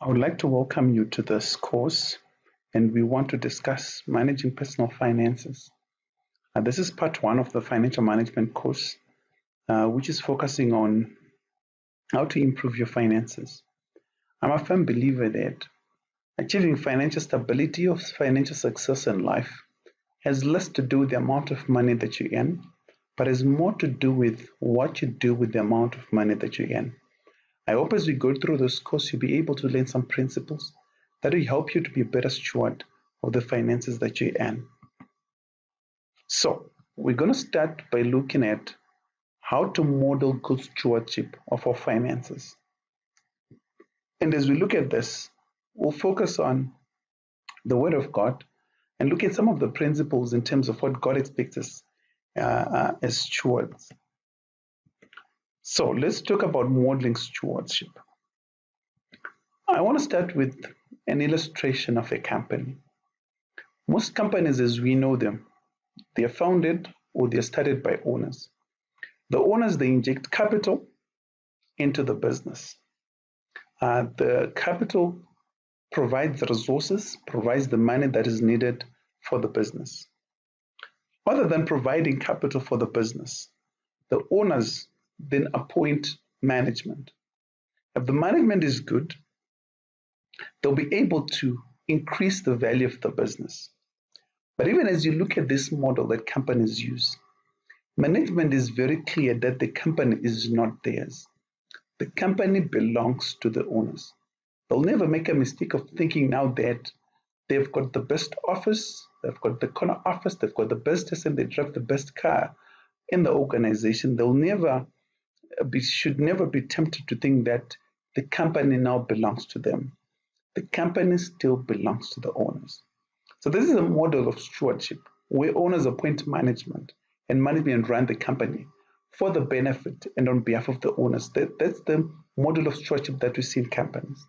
I would like to welcome you to this course, and we want to discuss managing personal finances. This is part one of the financial management course, which is focusing on how to improve your finances. I'm a firm believer that achieving financial stability or financial success in life has less to do with the amount of money that you earn, but has more to do with what you do with the amount of money that you earn. I hope as we go through this course, you'll be able to learn some principles that will help you to be a better steward of the finances that you earn. So, we're going to start by looking at how to model good stewardship of our finances. And as we look at this, we'll focus on the Word of God and look at some of the principles in terms of what God expects us as stewards. So, let's talk about modeling stewardship. I want to start with an illustration of a company. Most companies, as we know them, they are founded or they are started by owners. The owners, they inject capital into the business. The capital provides the resources, provides the money that is needed for the business. Other than providing capital for the business, the owners then appoint management. If the management is good, they'll be able to increase the value of the business. But even as you look at this model that companies use, management is very clear that the company is not theirs. The company belongs to the owners. They'll never make a mistake of thinking now that they've got the best office, they've got the corner office, they've got the best person, they drive the best car in the organization. Should never be tempted to think that the company now belongs to them. The company still belongs to the owners. So this is a model of stewardship where owners appoint management and management run the company for the benefit and on behalf of the owners. That's the model of stewardship that we see in companies.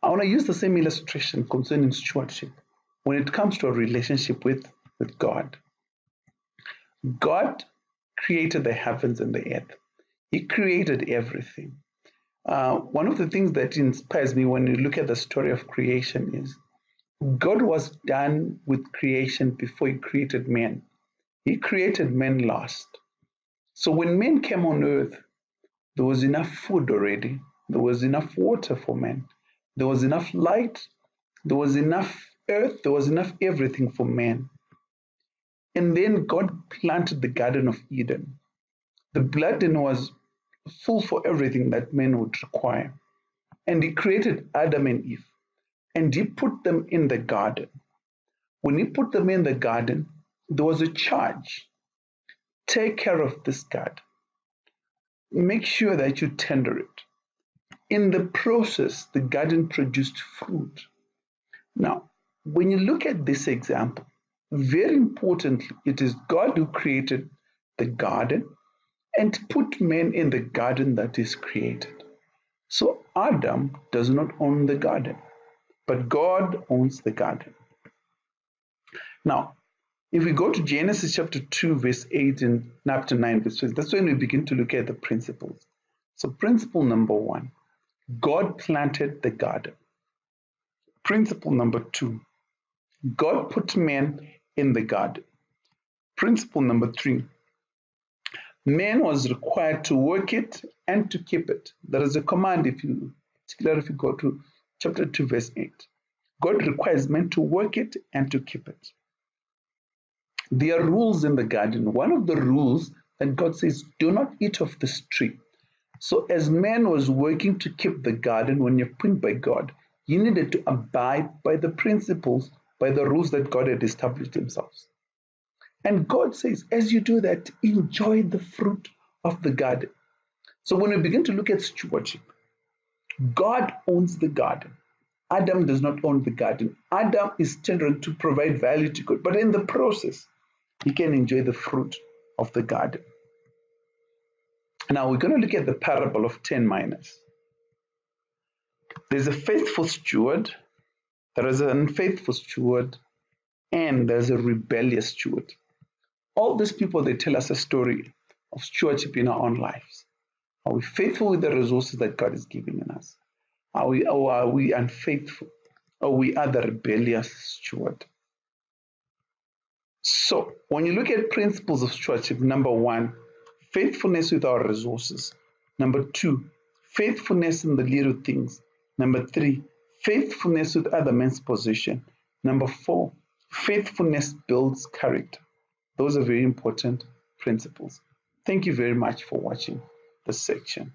I want to use the same illustration concerning stewardship when it comes to a relationship with God. God created the heavens and the earth. He created everything. One of the things that inspires me when you look at the story of creation is God was done with creation before he created man. He created man last. So when man came on earth, there was enough food already. There was enough water for man. There was enough light. There was enough earth. There was enough everything for man. And then God planted the Garden of Eden. The garden was full for everything that man would require. And he created Adam and Eve. And he put them in the garden. When he put them in the garden, there was a charge. Take care of this garden. Make sure that you tender it. In the process, the garden produced fruit. Now, when you look at this example, very importantly, it is God who created the garden and put man in the garden that is created. So Adam does not own the garden, but God owns the garden. Now, if we go to Genesis chapter 2, verse 8 and up to 9, verse 12, that's when we begin to look at the principles. So, principle number 1, God planted the garden. Principle number 2, God put man in the garden. Principle number 3, man was required to work it and to keep it. There is a command, particularly if you go to chapter 2, verse 8. God requires man to work it and to keep it. There are rules in the garden. One of the rules that God says, do not eat of this tree. So as man was working to keep the garden, when you're put by God, you needed to abide by the principles, by the rules that God had established himself. And God says, as you do that, enjoy the fruit of the garden. So when we begin to look at stewardship, God owns the garden. Adam does not own the garden. Adam is tendering to provide value to God, but in the process, he can enjoy the fruit of the garden. Now we're going to look at the parable of 10 minas. There's a faithful steward, there is an unfaithful steward, and there's a rebellious steward. All these people, they tell us a story of stewardship in our own lives. Are we faithful with the resources that God is giving us? Are we unfaithful? Or we are the rebellious steward? So when you look at principles of stewardship, number one, faithfulness with our resources. Number two, faithfulness in the little things. Number three, faithfulness with other men's possession. Number four, faithfulness builds character. Those are very important principles. Thank you very much for watching this section.